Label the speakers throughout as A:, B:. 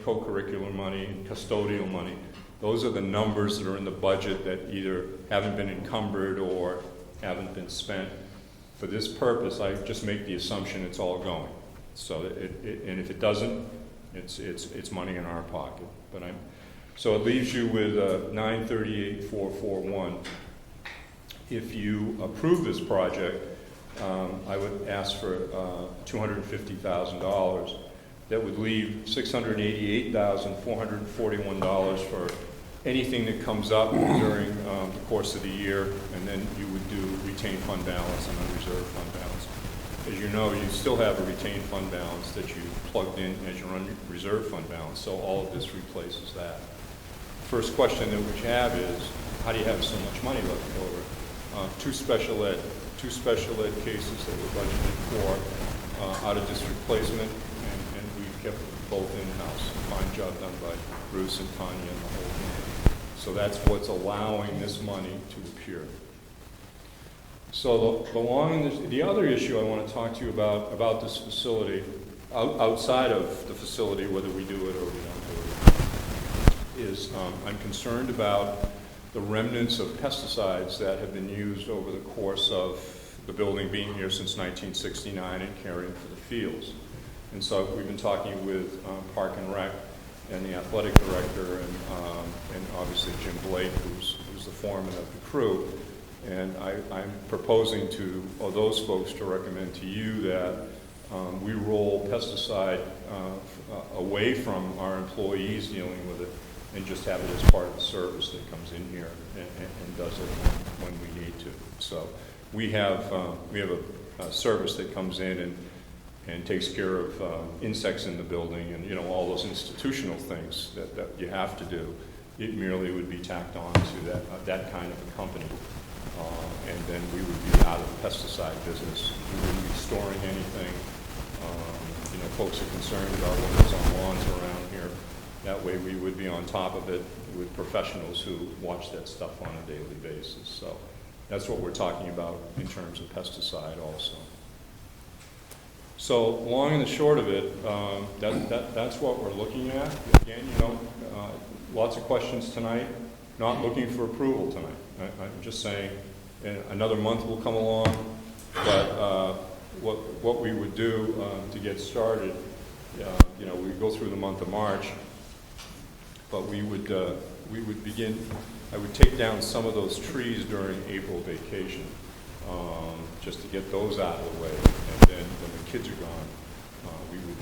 A: co-curricular money and custodial money. Those are the numbers that are in the budget that either haven't been encumbered or haven't been spent. For this purpose, I just make the assumption it's all going. So and if it doesn't, it's money in our pocket. So it leaves you with 938,441. If you approve this project, I would ask for $250,000. That would leave $688,441 for anything that comes up during the course of the year, and then you would do retained fund balance and unreserved fund balance. As you know, you still have a retained fund balance that you plugged in as your unreserved fund balance, so all of this replaces that. First question that we have is, how do you have so much money left over? Two special ed cases that we're budgeted for, out-of-district placement, and we've kept both in-house. Fine job done by Bruce and Tanya and the whole team. So that's what's allowing this money to appear. So the other issue I want to talk to you about this facility, outside of the facility, whether we do it or we don't do it, is I'm concerned about the remnants of pesticides that have been used over the course of the building being here since 1969 and caring for the fields. And so we've been talking with Park and Rec and the athletic director and obviously Jim Blake, who's the foreman of the crew. And I'm proposing to those folks to recommend to you that we roll pesticide away from our employees dealing with it and just have it as part of the service that comes in here and does it when we need to. So we have a service that comes in and takes care of insects in the building and all those institutional things that you have to do. It merely would be tacked on to that kind of a company. And then we would be out of the pesticide business. We wouldn't be storing anything. Folks are concerned about what goes on lawns around here. That way we would be on top of it with professionals who watch that stuff on a daily basis. So that's what we're talking about in terms of pesticide also. So long and the short of it, that's what we're looking at. Again, lots of questions tonight. Not looking for approval tonight. I'm just saying another month will come along, but what we would do to get started, we go through the month of March, but we would begin. I would take down some of those trees during April vacation, just to get those out of the way, and then when the kids are gone, we would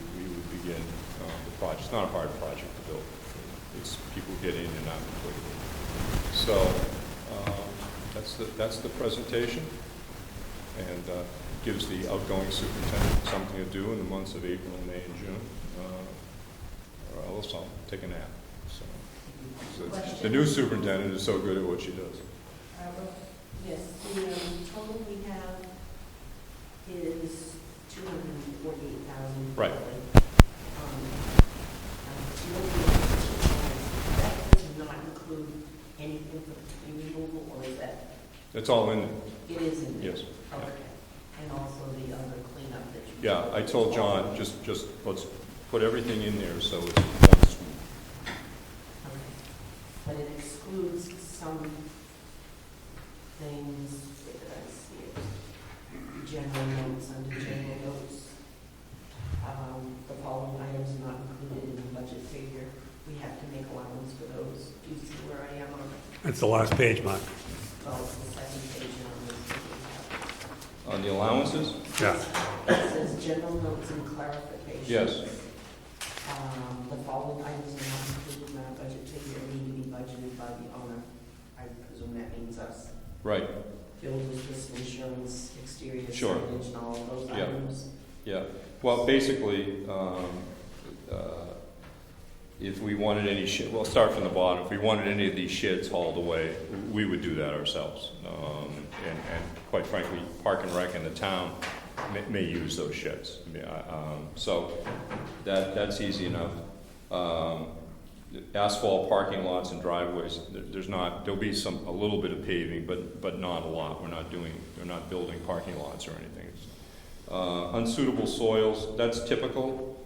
A: begin the project. It's not a hard project to build. It's people get in and out quickly. So that's the presentation, and gives the outgoing superintendent something to do in the months of April, May, and June, or else I'll take a nap. So the new superintendent is so good at what she does.
B: Yes, the total we have is $248,000.
A: Right.
B: That does not include anything for the tree removal, or is that?
A: It's all in there.
B: It is in there?
A: Yes.
B: Okay. And also the other cleanup that you...
A: Yeah, I told John, just let's put everything in there so it's one swoop.
B: Okay. But it excludes some things, where did I see it? General notes, under general notes. The following items are not included in the budget figure. We have to make allowance for those. Do you see where I am on it?
C: That's the last page, Mark.
B: Well, it's the second page on this.
A: On the allowances?
C: Yeah.
B: It says general notes and clarifications.
A: Yes.
B: The following items are not included in our budget figure and need to be budgeted by the owner. I presume that means us.
A: Right.
B: Builders, risk insurance, exterior
A: Sure.
B: signage, and all of those
A: Yeah.
B: items.
A: Yeah. Well, basically, if we wanted any we'll start from the bottom. If we wanted any of these sheds hauled away, we would do that ourselves. And quite frankly, Park and Rec in the town may use those sheds. So that's easy enough. Asphalt parking lots and driveways, there'll be a little bit of paving, but not a lot. We're not building parking lots or anything. Unsuitable soils, that's typical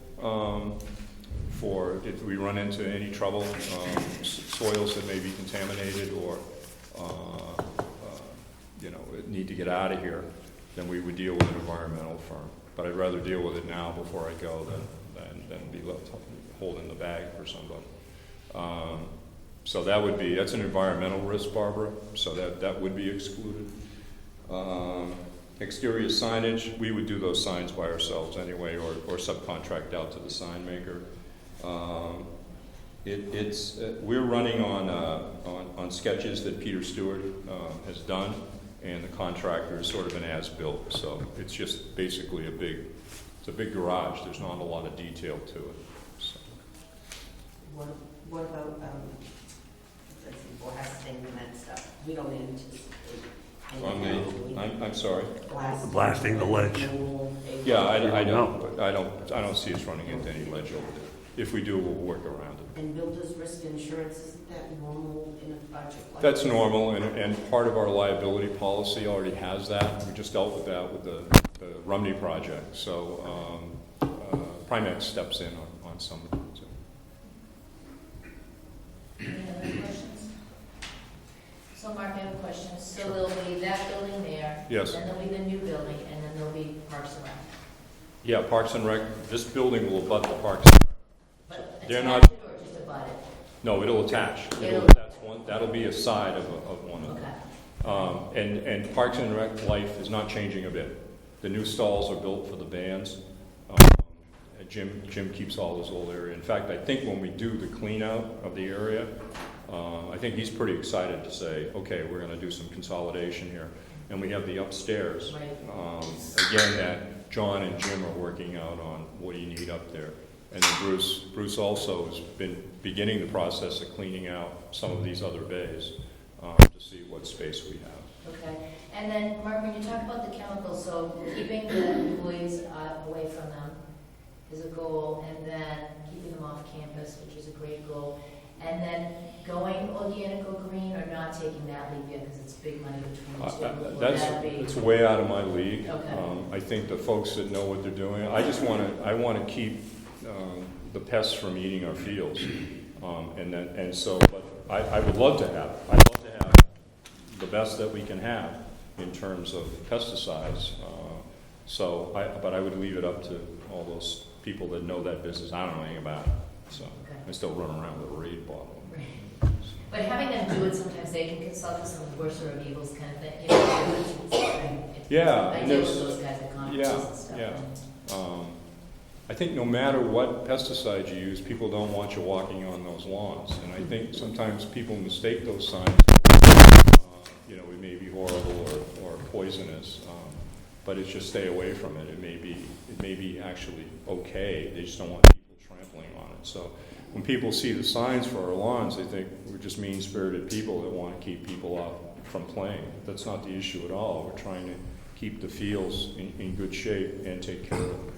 A: for if we run into any trouble, soils that may be contaminated or, need to get out of here, then we would deal with an environmental firm. But I'd rather deal with it now before I go than be left holding the bag for somebody. So that's an environmental risk, Barbara, so that would be excluded. Exterior signage, we would do those signs by ourselves anyway, or subcontract out to the sign maker. We're running on sketches that Peter Stewart has done, and the contractor is sort of an as-built, so it's just basically a big garage. There's not a lot of detail to it. So.
B: What about blasting and that stuff? We don't anticipate.
A: I'm sorry.
C: Blasting the ledge.
A: Yeah, I don't see us running into any ledge over there. If we do, we'll work around it.
B: And builder's risk insurance, isn't that normal in a project like
A: That's
B: this?
A: normal, and part of our liability policy already has that. We just dealt with that with the Rumney project. So Primex steps in on some of it.
D: Any other questions? So Mark, I have a question. So there'll be that building there.
A: Yes.
D: Then there'll be the new building, and then there'll be Parks and Rec.
A: Yeah, Parks and Rec, this building will abut the Parks and Rec.
D: But
A: They're
D: attach
A: not-
D: it or just abut it?
A: No, it'll attach.
D: It'll-
A: That'll be a side of one of them.
D: Okay.
A: And Parks and Rec life is not changing a bit. The new stalls are built for the bands. Jim keeps all his old area. In fact, I think when we do the clean out of the area, I think he's pretty excited to say, okay, we're going to do some consolidation here. And we have the upstairs.
D: Right.
A: Again, that John and Jim are working out on what do you need up there. And then Bruce also has been beginning the process of cleaning out some of these other bays to see what space we have.
D: Okay. And then, Mark, when you talk about the chemicals, so keeping the employees away from them is a goal, and then keeping them off campus, which is a great goal, and then going organic or green, or not taking that leap yet because it's big money between the two. Would that be-
A: It's way out of my league.
D: Okay.
A: I think the folks that know what they're doing, I want to keep the pests from eating our fields, but I would love to have the best that we can have in terms of pesticides. But I would leave it up to all those people that know that business. I don't know anything about it, so I still run around with a Raid bottle.
D: Right. But having them do it, sometimes they can consult with some of the worser of evils kind of thing. You know,
A: Yeah,
D: I
A: and
D: deal
A: there's-
D: with those guys at conferences and stuff.
A: yeah. I think no matter what pesticides you use, people don't want you walking on those lawns. And I think sometimes people mistake those signs. It may be horrible or poisonous, but it's just stay away from it. It may be actually okay. They just don't want people trampling on it. So when people see the signs for our lawns, they think we're just mean-spirited people that want to keep people out from playing. That's not the issue at all. We're trying to keep the fields in good shape and take care of them.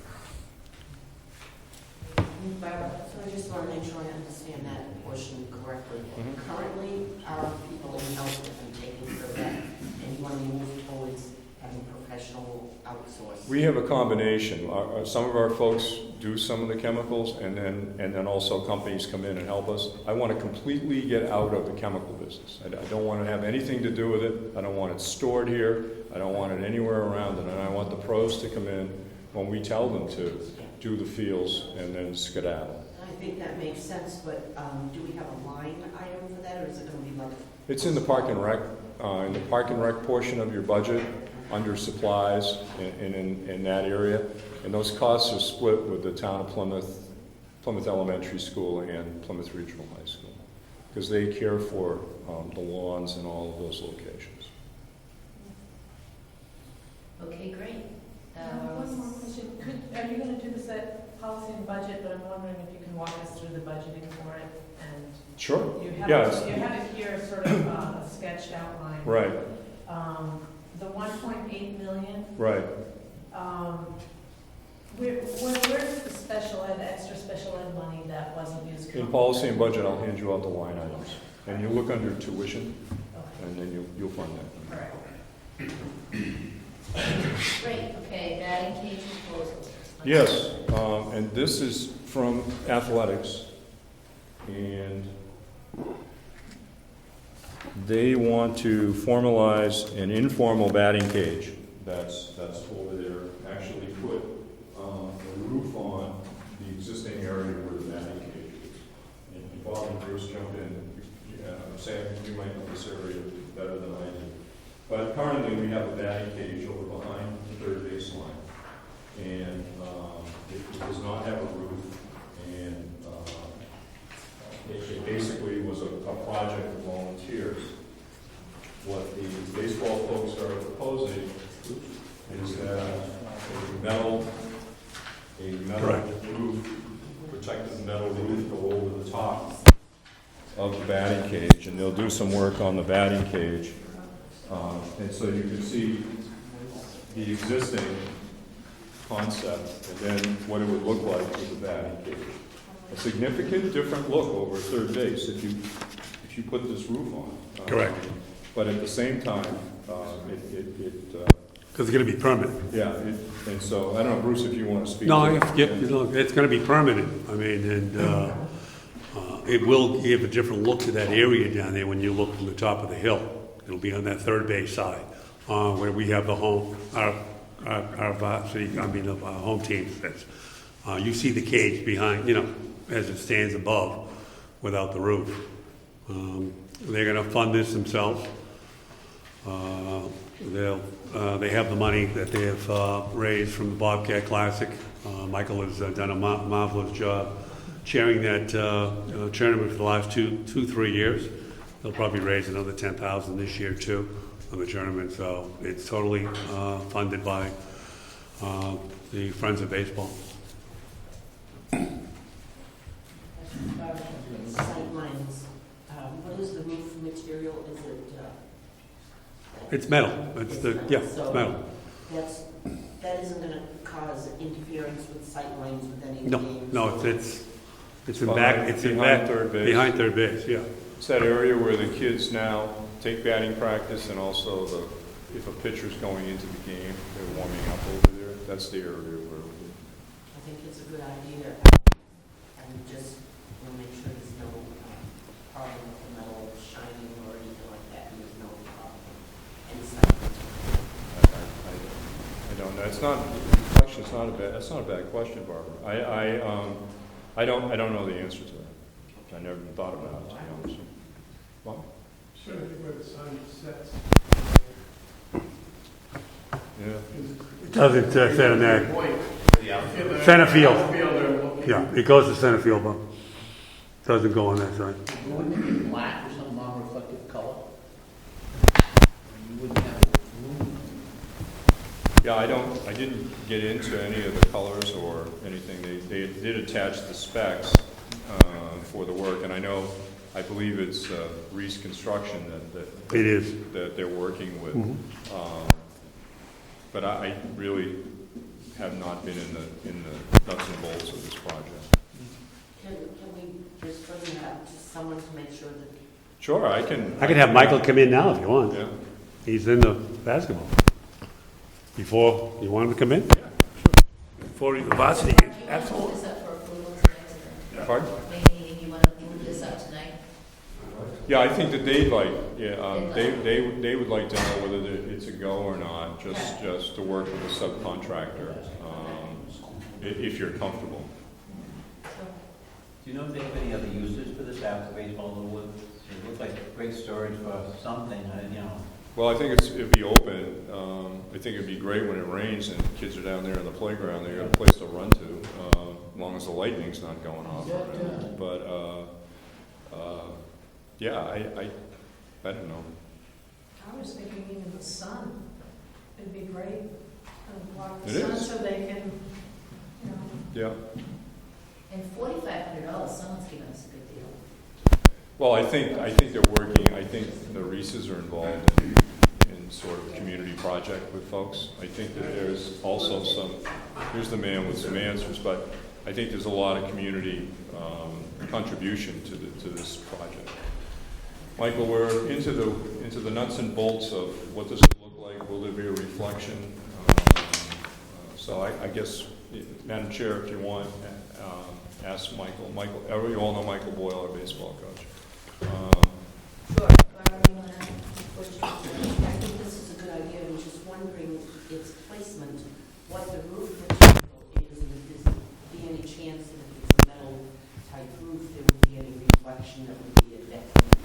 B: Barbara, so I just want to make sure I understand that portion correctly.
A: Mhm.
B: Currently, our people in health have been taking care of that, and you want to move towards having professional outsource.
A: We have a combination. Some of our folks do some of the chemicals, and then also companies come in and help us. I want to completely get out of the chemical business. I don't want to have anything to do with it. I don't want it stored here. I don't want it anywhere around it. And I want the pros to come in when we tell them to do the fields and then skedaddle.
B: I think that makes sense, but do we have a line item for that, or is it going to be like?
A: It's in the Park and Rec, portion of your budget, under supplies in that area. And those costs are split with the town of Plymouth Elementary School and Plymouth Regional High School, because they care for the lawns in all of those locations.
D: Okay, great.
E: One more question. Are you going to do this at policy and budget, but I'm wondering if you can walk us through the budgeting for it? And
A: Sure.
E: you have,
A: Yes.
E: you have it here, sort of a sketched outline.
A: Right,
E: The 1.8 million,
A: right.
E: where's the special ed, extra special ed money that wasn't used?
A: In policy and budget, I'll hand you out the line items. And you look under tuition,
E: Okay.
A: and then you'll find that.
D: All right. Great, okay, batting cage proposal.
A: Yes, and this is from athletics, and they want to formalize an informal batting cage that's over there, actually put a roof on the existing area where the batting cage is. And Bob and Bruce jump in, Sam, you might know this area better than I do. But currently we have a batting cage over behind the third baseline, and it does not have a roof, and it basically was a project of volunteers. What the baseball folks are proposing is that a metal
C: Correct.
A: roof, protective metal roof go over the top of the batting cage, and they'll do some work on the batting cage. And so you can see the existing concept, and then what it would look like with the batting cage. A significant different look over third base if you put this roof on.
C: Correct.
A: But at the same time,
C: Because it's going to be permanent.
A: and so, I don't know, Bruce, if you want to speak.
C: No,
A: to it.
C: it's going to be permanent. I mean, and it will give a different look to that area down there when you look from the top of the hill. It'll be on that third base side, where we have the home, our varsity, our home team sits. You see the cage behind, as it stands above, without the roof. They're going to fund this themselves. They have the money that they have raised from the Bobcat Classic. Michael has done a marvelous job chairing that tournament for the last 3 years. They'll probably raise another $10,000 this year too on the tournament. So it's totally funded by the Friends of Baseball.
B: Sightlines, what is the roof material? Is it?
C: It's metal. It's metal.
B: That isn't going to cause interference with sightlines with any
C: No,
B: games?
C: no, it's in
A: Behind-
C: back. It's in
A: behind
C: back
A: third base.
C: Behind third base, yeah.
A: It's that area where the kids now take batting practice, and also if a pitcher's going into the game, they're warming up over there. That's the area where
B: I think it's a good idea, and just want to make sure there's no problem with the metal shining or anything like that, and there's no problem inside.
A: I don't know. It's not, the question's not a bad, that's not a bad question, Barbara. I don't know the answer to that. I never even thought about it, to be honest with you. What?
F: Sure, where the sun sets.
A: Yeah.
C: It doesn't set in there.
F: Point.
C: Center field.
F: Outfielder.
C: Yeah, it goes to center field, but doesn't go on that side.
G: Wouldn't it be black or some non-reflective color? You wouldn't have it room.
A: Yeah, I didn't get into any of the colors or anything. They did attach the specs for the work, and I believe it's Reese Construction
C: It is.
A: that they're working with.
C: Mhm.
A: But I really have not been in the nuts and bolts of this project.
B: Can we just bring that to someone to make sure that?
A: Sure, I can
C: have Michael come in now if you want.
A: Yeah.
C: He's in the basketball. Before, you want him to come in? Before the varsity game,
D: You want to
C: absolutely.
D: move this up for approval tonight?
A: Pardon?
D: Maybe you want to move this up tonight?
A: Yeah, I think that they'd like, they would like to know whether it's a go or not, just to work with a subcontractor, if you're comfortable.
G: Do you know if they have any other uses for this after baseball? It looks like great storage for something,
A: Well, I think it'd be open. I think it'd be great when it rains and kids are down there in the playground. They got a place to run to, as long as the lightning's not going off. But yeah, I don't know.
E: I was thinking even the sun, it'd be great, block
A: It
E: the sun
A: is.
E: so they can,
A: Yeah.
D: And $4,500, someone's giving us a good deal.
A: Well, I think they're working. I think the Reeses are involved in sort of a community project with folks. I think that there's also here's the man with some answers, but I think there's a lot of community contribution to this project. Michael, we're into the nuts and bolts of what this will look like. Will there be a reflection? So I guess, Madam Chair, if you want, ask Michael. You all know Michael Boyle, our baseball coach.
D: Sure, Barbara, you want to add?
B: I think this is a good idea, I was just wondering its placement, what the roof material is, and if there's be any chance that if it's a metal type roof, there would be any reflection that would be a detriment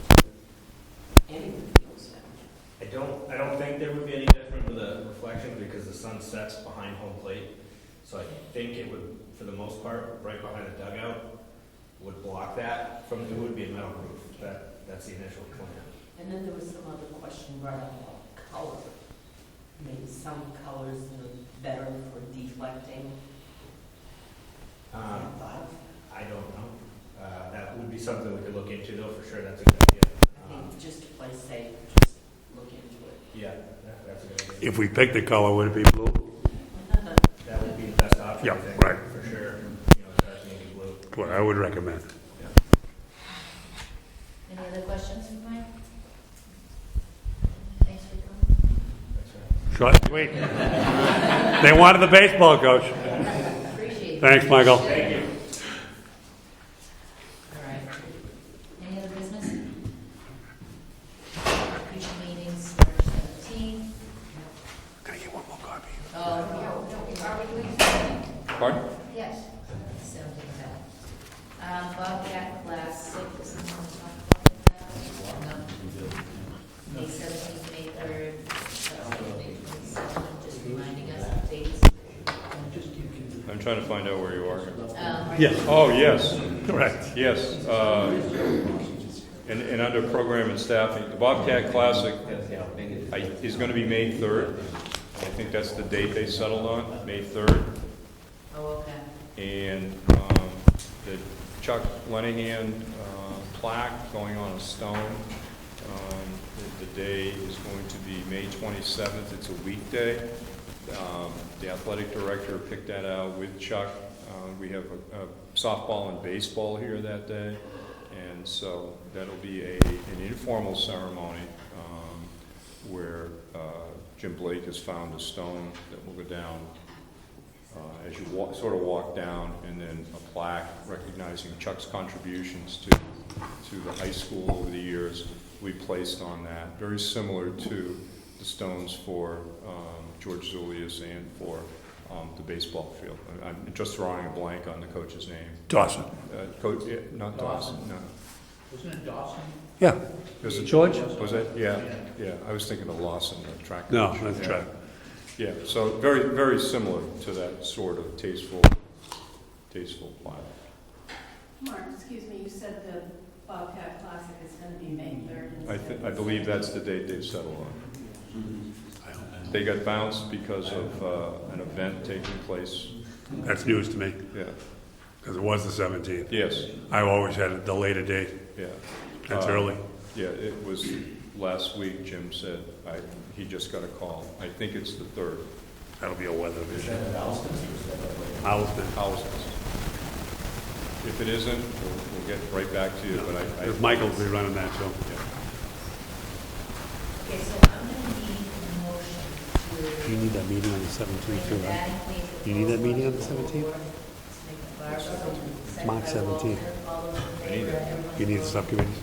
B: to anyone feels down there.
H: I don't think there would be any difference with a reflection because the sun sets behind home plate. So I think it would, for the most part, right behind the dugout, would block that from, it would be a metal roof. That's the initial plan.
B: And then there was some other question brought up about color. Maybe some colors that are better for deflecting.
H: I don't know. That would be something we could look into though, for sure. That's a good idea.
B: I think just to play safe, just look into it.
H: Yeah, that's a good idea.
C: If we pick the color, would it be blue?
H: That would be the best option,
C: Yeah,
H: I think,
C: right.
H: for sure. Start navy blue.
C: What I would recommend.
D: Any other questions for Mike? Thanks for coming.
H: That's right.
C: Short, sweet. They wanted the baseball coach.
D: Appreciate it.
C: Thanks, Michael.
H: Thank you.
D: All right. Any other business? Future meetings, March 17th.
C: Can I get one more copy?
D: Oh, no, are we doing something?
A: Pardon?
D: Yes. 17th. Bobcat Classic, is someone want to talk about that? No. May 17th, May 3rd, May 27th, just reminding us of dates.
A: I'm trying to find out where you are.
C: Yes.
A: Oh, yes.
C: Correct.
A: Yes. And under program and staffing, the Bobcat Classic is going to be May 3rd. I think that's the date they settled on, May 3rd.
D: Oh, okay.
A: And the Chuck Lenahan plaque going on a stone. The day is going to be May 27th. It's a weekday. The athletic director picked that out with Chuck. We have a softball and baseball here that day. And so that'll be an informal ceremony where Jim Blake has found a stone that will go down as you sort of walk down, and then a plaque recognizing Chuck's contributions to the high school over the years we placed on that. Very similar to the stones for George Zulius and for the baseball field. I'm just drawing a blank on the coach's name.
C: Dawson.
A: Not Dawson, no.
G: Wasn't it Dawson?
C: Yeah.
A: Was it
C: George?
A: Was it? Yeah, yeah. I was thinking of Lawson, the track
C: No,
A: coach.
C: that's
A: Yeah.
C: track.
A: Yeah, so very, very similar to that sort of tasteful plaque.
E: Mark, excuse me, you said the Bobcat Classic is going to be May 3rd.
A: I believe that's the date they've settled on. They got bounced because of an event taking place.
C: That's news to me,
A: Yeah,
C: because it was the 17th.
A: yes,
C: I've always had it the later date.
A: yeah.
C: That's early.
A: Yeah, it was last week, Jim said, he just got a call. I think it's the 3rd.
C: That'll be a weather issue.
A: Houses. If it isn't, we'll get right back to you, but
C: If Michael will be running that, so.
A: yeah.
D: Okay, so I'm going to need a motion to.
C: You need that meeting on the 17th too, right? You need that meeting on the 17th? It's March 17th.
A: I need it.
C: You need the subcommittees?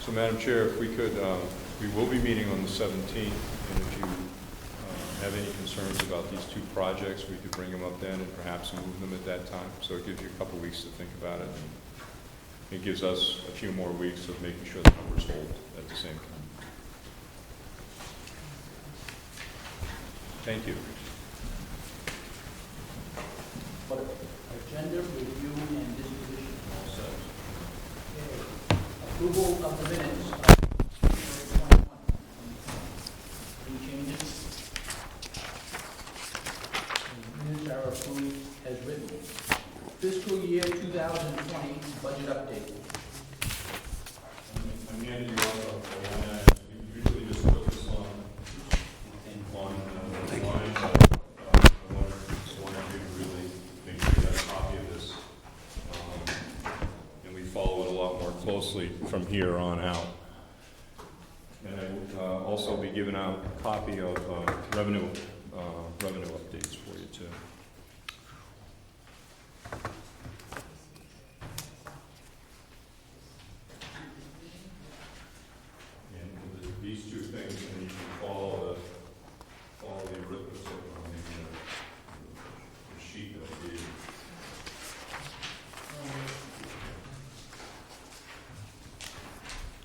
A: So, Madam Chair, if we could, we will be meeting on the 17th, and if you have any concerns about these two projects, we could bring them up then and perhaps move them at that time. So it gives you a couple weeks to think about it. It gives us a few more weeks of making sure the numbers hold at the same time. Thank you.
G: Agenda review and disposition. Okay. Approval of the minutes of February 21. Any changes? Minutes are approved as written. Fiscal year 2020 budget update.
A: I'm handing you off a line. You usually just put this on the line. I wanted you to really make sure you have a copy of this. And we follow it a lot more closely from here on out. And I will also be given out a copy of revenue updates for you too. And these two things, and you can follow the arithmetic on the sheet that I gave you.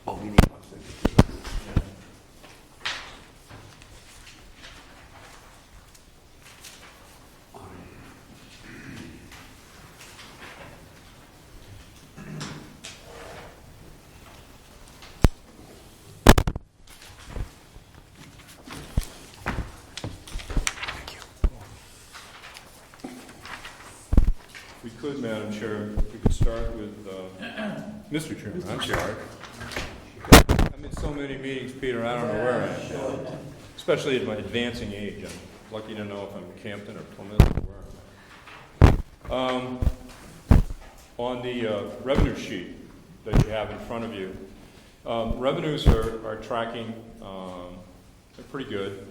C: Oh, we need
A: We could, Madam Chair, we could start with, Mr. Chairman, I'm sorry. I'm in so many meetings, Peter, I don't know where I am. Especially at my advancing age. I'm lucky to know if I'm in Campton or Plymouth or where I'm at. On the revenue sheet that you have in front of you, revenues are tracking, they're pretty good.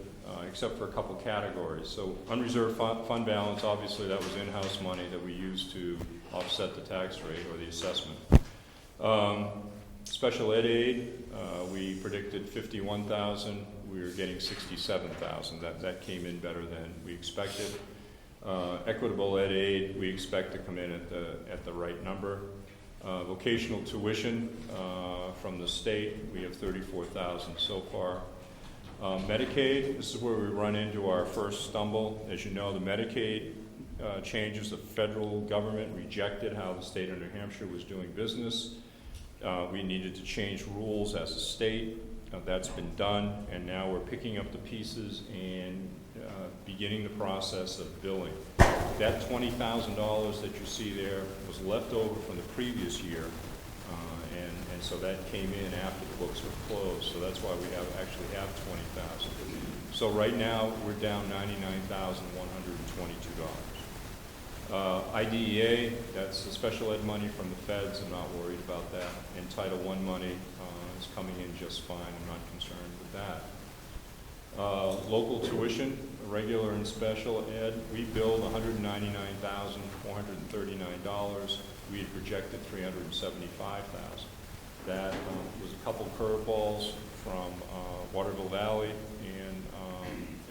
A: Except for a couple categories. So unreserved fund balance, obviously that was in-house money that we used to offset the tax rate or the assessment. Special ed aid, we predicted 51,000. We were getting 67,000. That came in better than we expected. Equitable ed aid, we expect to come in at the right number. Vocational tuition from the state, we have 34,000 so far. Medicaid, this is where we run into our first stumble. As you know, the Medicaid changes, the federal government rejected how the state of New Hampshire was doing business. We needed to change rules as a state. That's been done, and now we're picking up the pieces and beginning the process of billing. That $20,000 that you see there was left over from the previous year. And so that came in after the books were closed. So that's why we actually have 20,000. So right now we're down $99,122. IDEA, that's the special ed money from the feds. I'm not worried about that. And Title I money is coming in just fine. I'm not concerned with that. Local tuition, regular and special ed, we billed $199,439. We had projected $375,000. That was a couple curveballs from Waterville Valley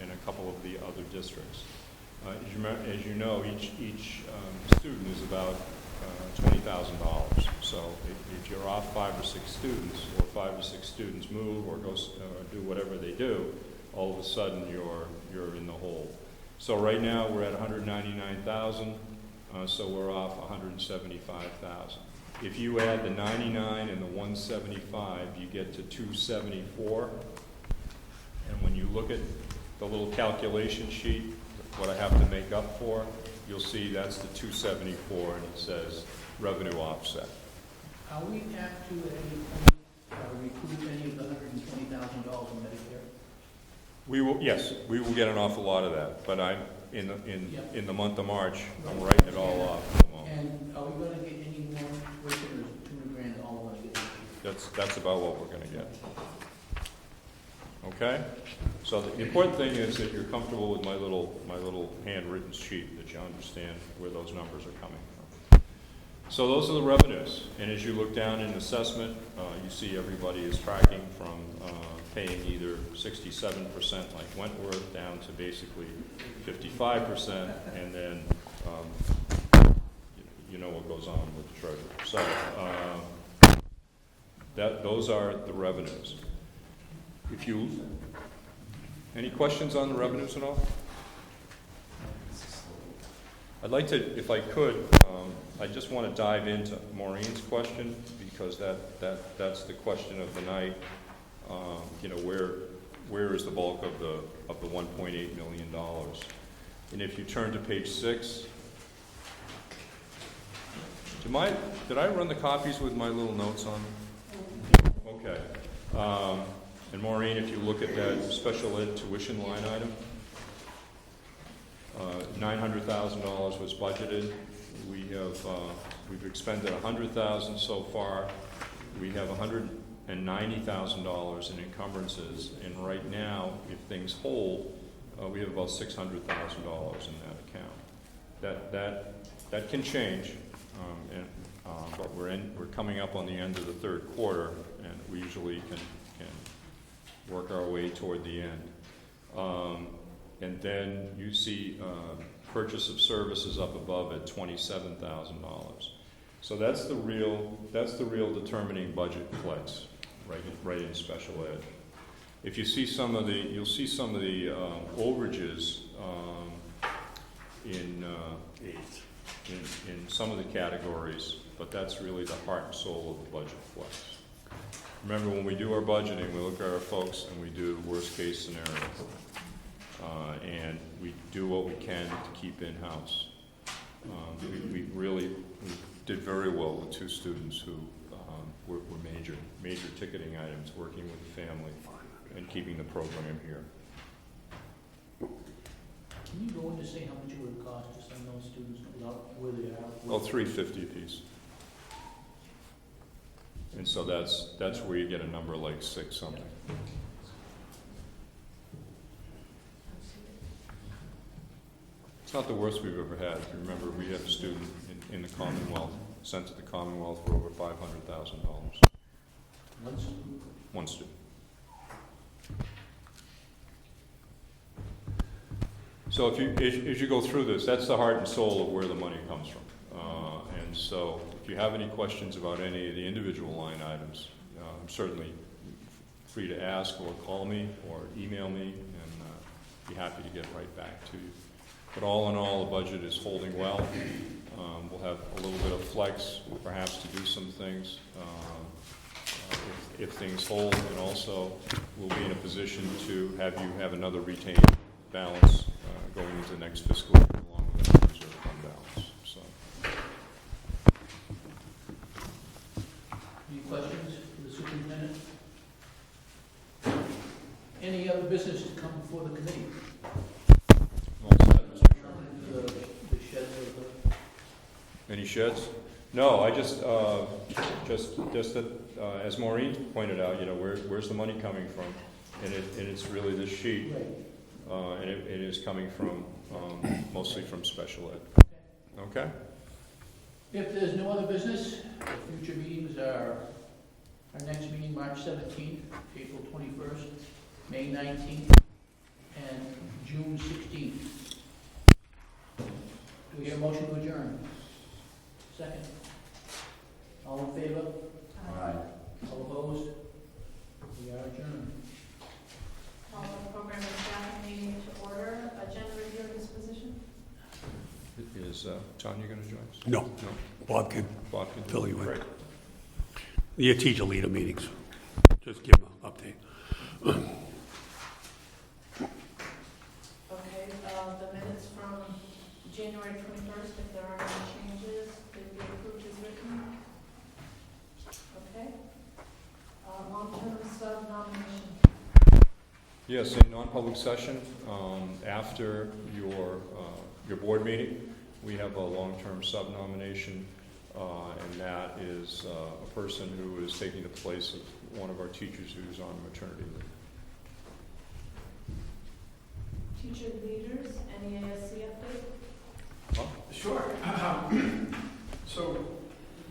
A: and a couple of the other districts. As you know, each student is about $20,000. So if you're off 5 or 6 students, or 5 or 6 students move or go do whatever they do, all of a sudden you're in the hole. So right now we're at 199,000. So we're off 175,000. If you add the 99 and the 175, you get to 274. And when you look at the little calculation sheet, what I have to make up for, you'll see that's the 274, and it says revenue offset.
G: Are we apt to at any point recoup any of the $120,000 in Medicare?
A: We will, yes, we will get an awful lot of that, but I'm in the month of March, I'm writing it all off at the moment.
G: And are we going to get any more tuition, or is it $200,000 all we want to get?
A: That's about what we're going to get. Okay? So the important thing is that you're comfortable with my little handwritten sheet, that you understand where those numbers are coming from. So those are the revenues. And as you look down in assessment, you see everybody is tracking from paying either 67% like Wentworth down to basically 55%, and then you know what goes on with the treasurer. So those are the revenues. Any questions on the revenues at all? I'd like to, if I could, I just want to dive into Maureen's question, because that's the question of the night. Where is the bulk of the $1.8 million? And if you turn to page 6, did I run the copies with my little notes on? Okay. And Maureen, if you look at that special ed tuition line item, $900,000 was budgeted. We've expended $100,000 so far. We have and $90,000 in encumbrances. And right now, if things hold, we have about $600,000 in that account. That can change, but we're coming up on the end of the third quarter, and we usually can work our way toward the end. And then you see purchase of services up above at $27,000. So that's the real determining budget flex, right in special ed. If you see you'll see some of the overages in some of the categories, but that's really the heart and soul of the budget flex. Remember, when we do our budgeting, we look at our folks and we do worst case scenario, and we do what we can to keep in-house. We did very well with 2 students who were major ticketing items, working with the family and keeping the program here.
G: Can you go in to say how much it would cost to send those students without where they are?
A: Oh, $350 apiece. And so that's where you get a number like 6 something. It's not the worst we've ever had. If you remember, we had a student in the Commonwealth, sent to the Commonwealth for over $500,000. One student. So as you go through this, that's the heart and soul of where the money comes from. And so if you have any questions about any of the individual line items, I'm certainly free to ask or call me or email me, and be happy to get right back to you. But all in all, the budget is holding well. We'll have a little bit of flex, perhaps, to do some things if things hold, and also we'll be in a position to have you have another retained balance going into the next fiscal year along with that reserve fund balance. So,
G: Any questions for the superintendent? Any other business to come before the committee?
A: all set, Mr. Chairman.
G: The sheds of
A: Any sheds? No, I just that as Maureen pointed out, where's the money coming from? And it's really this sheet.
G: Right.
A: And it is coming from mostly from special ed. Okay?
G: If there's no other business, the future meetings are our next meeting, March 17th, April 21st, May 19th, and June 16th. Do we hear a motion to adjourn? Second. All in favor?
H: Aye.
G: All opposed? We are adjourned.
E: Call the program and staffing meeting to order. Agenda review and disposition.
A: Is John, you going to join us?
C: No, Bob can
A: Bob can do
C: fill
A: it.
C: you in.
A: Great.
C: Your teacher leader meetings. Just give them an update.
E: Okay, the minutes from January 21st, if there are any changes, they be approved as written. Okay. Long-term sub-nomination.
A: Yes, in non-public session, after your board meeting, we have a long-term sub-nomination, and that is a person who is taking the place of one of our teachers who's on maternity leave.
E: Teacher leaders, any ASC update?
A: Huh?
F: Sure. So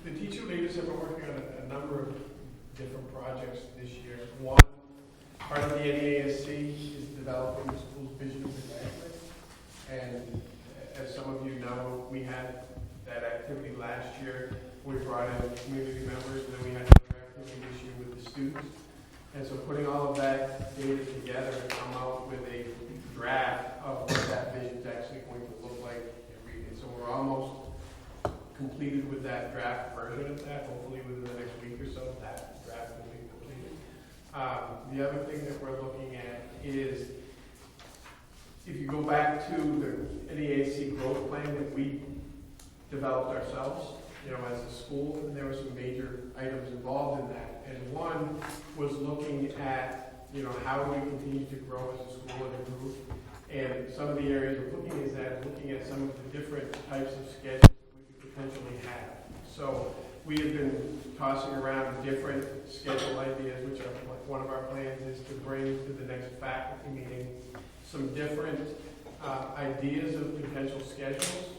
F: the teacher leaders have been working on a number of different projects this year. One, part of the NEASC is developing the school's vision of the graduate. And as some of you know, we had that activity last year. We brought in community members, and then we had another activity this year with the students. And so putting all of that data together and come out with a draft of what that vision is actually going to look like. And so we're almost completed with that draft version of that. Hopefully within the next week or so, that draft will be completed. The other thing that we're looking at is, if you go back to the NEAC growth plan that we developed ourselves, as a school, and there were some major items involved in that. And one was looking at, how do we continue to grow as a school and improve? And some of the areas we're looking at some of the different types of schedules that we could potentially have. So we have been tossing around different schedule ideas, which are one of our plans is to bring to the next faculty meeting some different ideas of potential schedules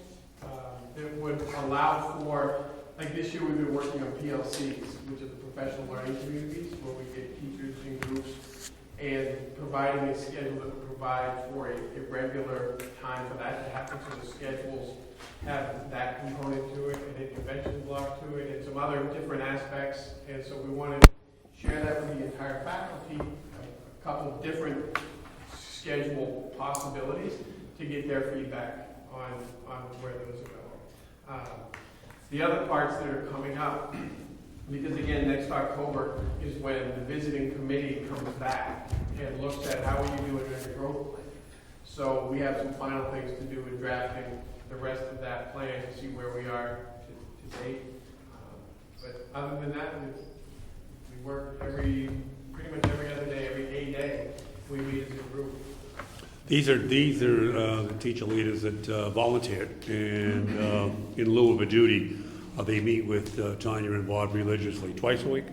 F: that would allow for, like this year we've been working on PLCs, which are the professional learning communities, where we get teachers in groups and providing a schedule that would provide for a regular time for that to happen, so the schedules have that component to it, and a convention block to it, and some other different aspects. And so we want to share that with the entire faculty, a couple of different schedule possibilities to get their feedback on where those are going. The other parts that are coming up, because again, next October is when the visiting committee comes back and looks at how are you doing in your growth plan. So we have some final things to do in drafting the rest of that plan to see where we are to date. But other than that, we work pretty much every other day, every 8 day, we meet as a group.
C: These are the teacher leaders that volunteered, and in lieu of a duty, they meet with Tanya and Bob religiously twice a week.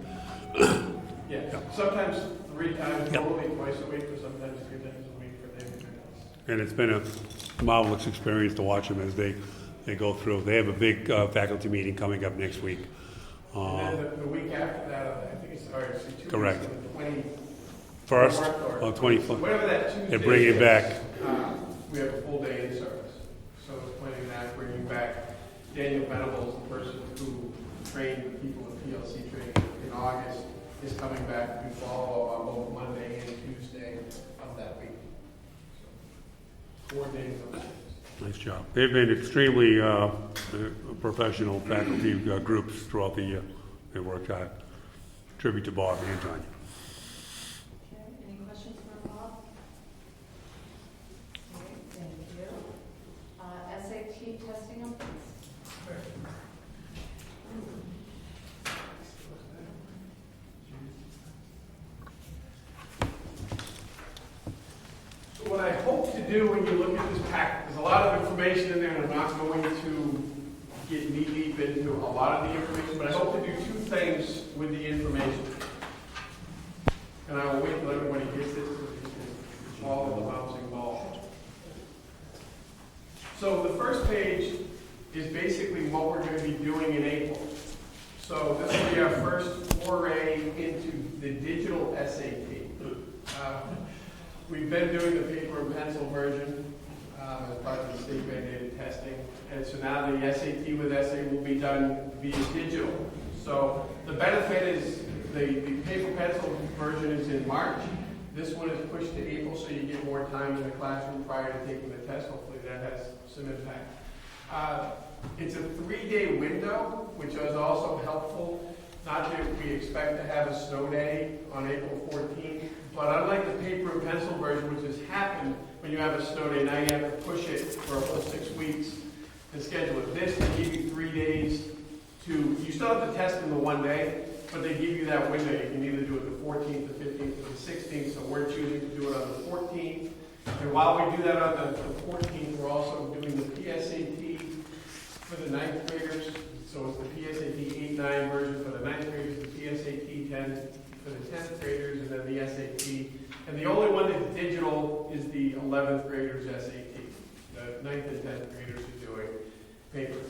F: Yeah, sometimes 3 times, normally twice a week, or sometimes 3 times a week for them.
C: And it's been a marvelous experience to watch them as they go through. They have a big faculty meeting coming up next week.
F: And then the week after that, I think it's 2
C: Correct.
F: weeks, on the 20.
C: First,
F: or
C: 24th.
F: Whatever that Tuesday
C: They're bringing it
F: is,
C: back.
F: We have a full day in service. So it's planning that, bringing back Daniel Venables, the person who trained the people in PLC training in August, is coming back to follow up on both Monday and Tuesday of that week. So 4 days of service.
C: Nice job. They've been extremely professional faculty groups throughout the year. They worked hard. Tribute to Bob and Tanya.
E: Okay, any questions for Bob? Okay, thank you. SAT testing updates?
F: So what I hope to do when you look at this packet, there's a lot of information in there, and I'm not going to get knee deep into a lot of the information, but I hope to do 2 things with the information. And I will wait until everybody gets this, so we can follow the bouncing ball. So the first page is basically what we're going to be doing in April. So this will be our first foray into the digital SAT. We've been doing the paper and pencil version as part of the state mandated testing. And so now the SAT with essay will be done via digital. So the benefit is the paper pencil version is in March. This one is pushed to April, so you get more time in the classroom prior to taking the test. Hopefully that has some impact. It's a 3-day window, which is also helpful. Not that we expect to have a snow day on April 14th, but unlike the paper and pencil version, which has happened when you have a snow day, now you have to push it for a full 6 weeks to schedule it. This, they give you 3 days to, you still have to test in the 1 day, but they give you that window. You can either do it the 14th, the 15th, or the 16th, so we're choosing to do it on the 14th. And while we do that on the 14th, we're also doing the PSAT for the 9th graders. So it's the PSAT 8-9 version for the 9th graders, the PSAT 10 for the 10th graders, and then the SAT. And the only one that's digital is the 11th graders SAT. The 9th and 10th graders are doing paper.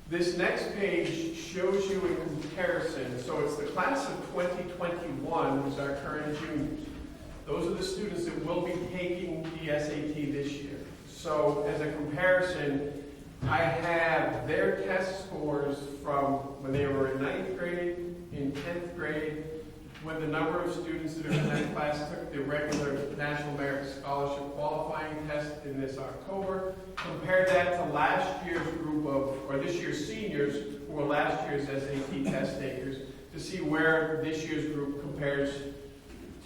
F: This next page shows you in comparison. So it's the class of 2021, which is our current juniors. Those are the students that will be taking the SAT this year. So as a comparison, I have their test scores from when they were in 9th grade, in 10th grade, when the number of students that are in that class took the regular National Merit Scholarship qualifying test in this October. Compare that to last year's group of, or this year's seniors, who were last year's SAT test takers, to see where this year's group compares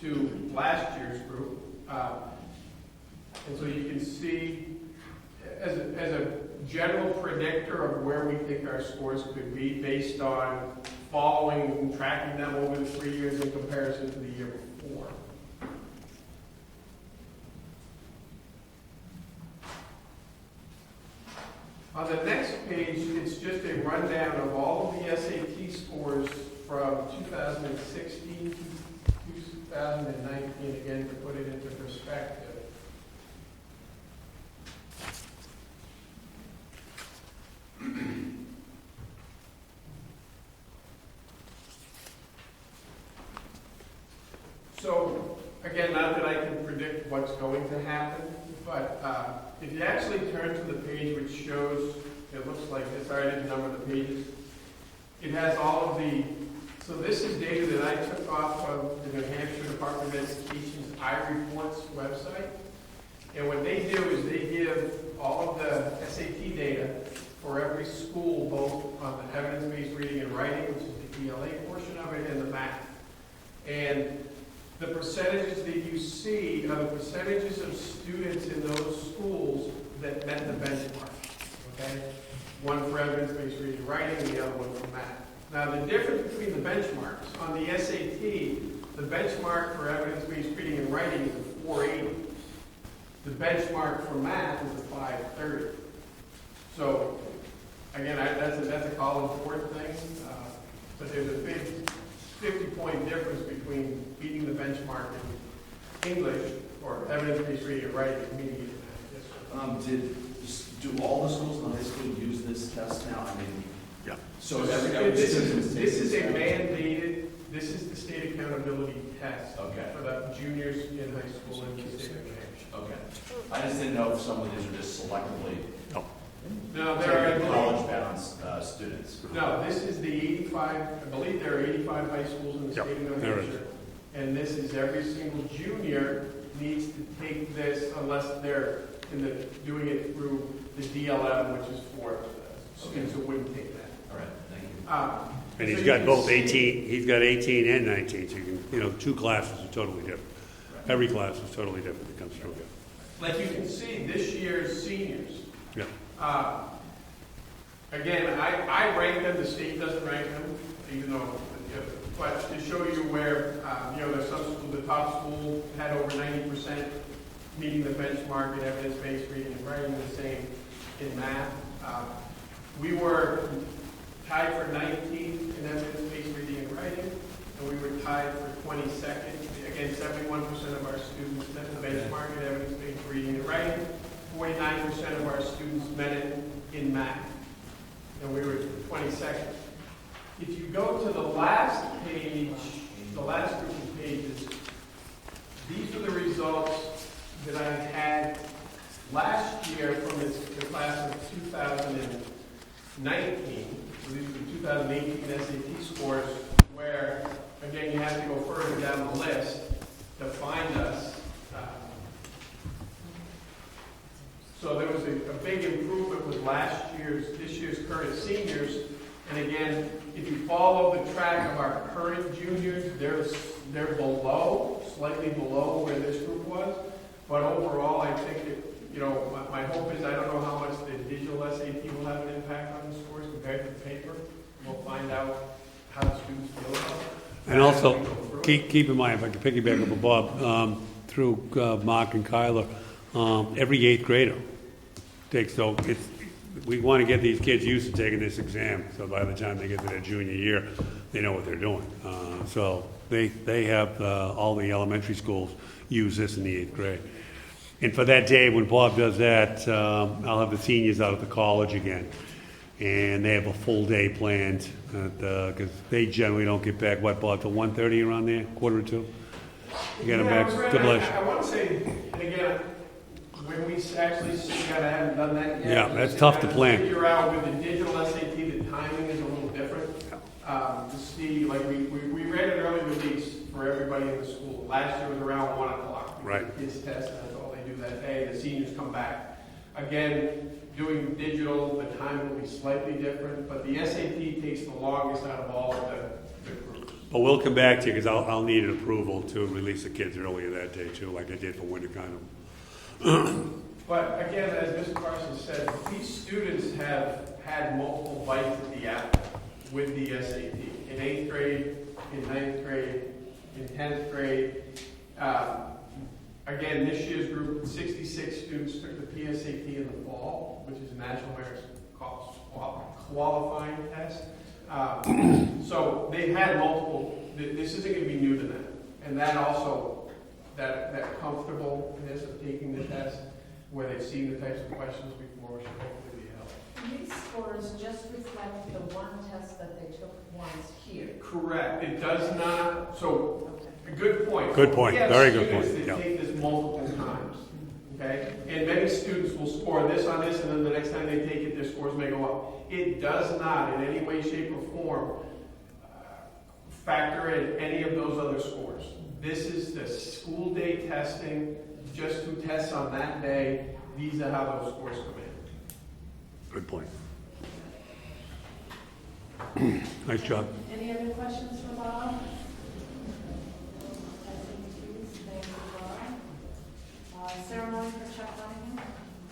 F: to last year's group. And so you can see, as a general predictor of where we think our scores could be based on following and tracking them over the 3 years in comparison to the year before. On the next it's just a rundown of all of the SAT scores from 2016 to 2019, again, to put it into perspective. So, again, not that I can predict what's going to happen, but if you actually turn to the page which shows, it looks like this, I didn't number the pages. It has all of the, so this is data that I took off of the New Hampshire Department of Education's iReports website. And what they do is they give all of the SAT data for every school, both on the evidence-based reading and writing, which is the ELA portion of it, and the math. And the percentages that you see are the percentages of students in those schools that met the benchmark. Okay? One for evidence-based reading and writing, and the other one for math. Now, the difference between the benchmarks, on the SAT, the benchmark for evidence-based reading and writing is a 480. The benchmark for math is a 530. So, again, that's a college board thing, but there's a big 50-point difference between beating the benchmark in English or evidence-based reading and writing and meeting it.
I: Do all the schools in the high school use this test now? I mean,
C: Yeah.
I: so
F: This
I: student
F: is a mandated, this is the state accountability test
I: Okay.
F: for the juniors in high school in the state of New Hampshire.
I: Okay. I just didn't know if some of these are just selectively
F: No, there are
I: college-bound students.
F: No, this is the 85, I believe there are 85 high schools in the
C: Yep,
F: state of New
C: there is.
F: Hampshire. And this is every single junior needs to take this unless they're doing it through the DLM, which is for students who wouldn't take that.
I: All right, thank you.
C: And
F: so
C: he's
F: you
C: got
F: can
C: both
F: see-
C: 18, he's got 18 and 19, so you can, two classes are totally different. Every class is totally different that comes through here.
F: Like you can see, this year's seniors,
C: Yeah.
F: again, I rank them, the state doesn't rank them, even though, but to show you where, there's some schools, the top school had over 90% meeting the benchmark in evidence-based reading and writing, the same in math. We were tied for 19th in evidence-based reading and writing, and we were tied for 22nd. Again, 71% of our students met the benchmark in evidence-based reading and writing. 49% of our students met it in math, and we were 22nd. If you go to the last page, the last group of pages, these are the results that I had last year from the class of 2019. So these are the 2018 SAT scores, where, again, you have to go further down the list to find us. So there was a big improvement with this year's current seniors. And again, if you follow the track of our current juniors, they're below, slightly below where this group was. But overall, I think my hope is, I don't know how much the digital SAT will have an impact on the scores compared to the paper. We'll find out how the students feel about it.
C: And also, keep in mind, if I can piggyback up with Bob, through Mark and Kyler, every 8th grader takes, we want to get these kids used to taking this exam, so by the time they get to their junior year, they know what they're doing. So they have, all the elementary schools use this in the 8th grade. And for that day, when Bob does that, I'll have the seniors out at the college again. And they have a full day planned, because they generally don't get back, Bob, till 1:30 around there, 1:45? You get them back, good bless you.
F: I want to say, and again, when we actually see that, I haven't done that yet.
C: Yeah, that's tough to plan.
F: Figure out with the digital SAT, the timing is a little different. To see, like, we ran an early release for everybody in the school. Last year was around 1 o'clock.
C: Right.
F: Kids test, and that's all they do that day. The seniors come back. Again, doing digital, the time will be slightly different, but the SAT takes the longest out of all of the groups.
C: But we'll come back to you, because I'll need an approval to release the kids earlier that day too, like I did for Winter Carnival.
F: But again, as Mr. Parsons said, these students have had multiple bites at the apple with the SAT. In 8th grade, in 9th grade, in 10th grade. Again, this year's group, 66 students took the PSAT in the fall, which is a national merit qualifying test. So they've had multiple, this isn't going to be new to them. And that also, that comfortableness of taking the test, where they've seen the types of questions before, should hopefully be helpful.
E: These scores just reflect the one test that they took once here.
F: Correct. It does not, so, a good point.
C: Good point.
F: We have
C: Very good point.
F: students that take this multiple times, okay? And many students will score this on this, and then the next time they take it, their scores may go up. It does not, in any way, shape, or form, factor in any of those other scores. This is the school day testing, just who tests on that day. These are how those scores come in.
C: Good point. Nice job.
E: Any other questions for Bob? Thank you, Bob. Ceremony for Chuck Running?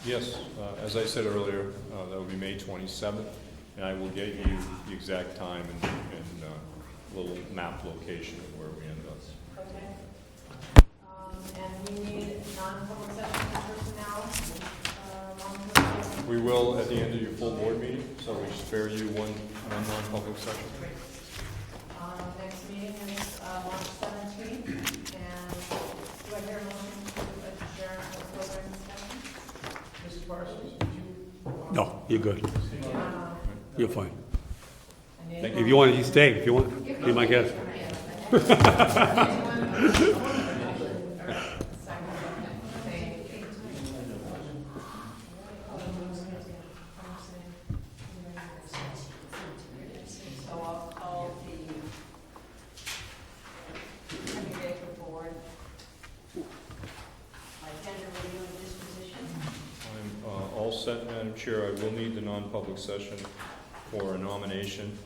A: Yes, as I said earlier, that will be May 27th, and I will get you the exact time and little map location of where we end up.
E: Okay. And we need non-public session for personnel, long-term care.
A: We will at the end of your full board meeting, so we spare you one non-public session.
E: Next meeting is March 17th, and do I hear a motion to adjourn the program discussion?
F: Mr. Parsons, did you?
C: No, you're good. You're fine.
A: Thank
C: If you want, you stay. If you want, be my guest.
B: So I'll call the candidate for board. My tender review of disposition.
A: I'm all set, Madam Chair. I will need the non-public session for a nomination.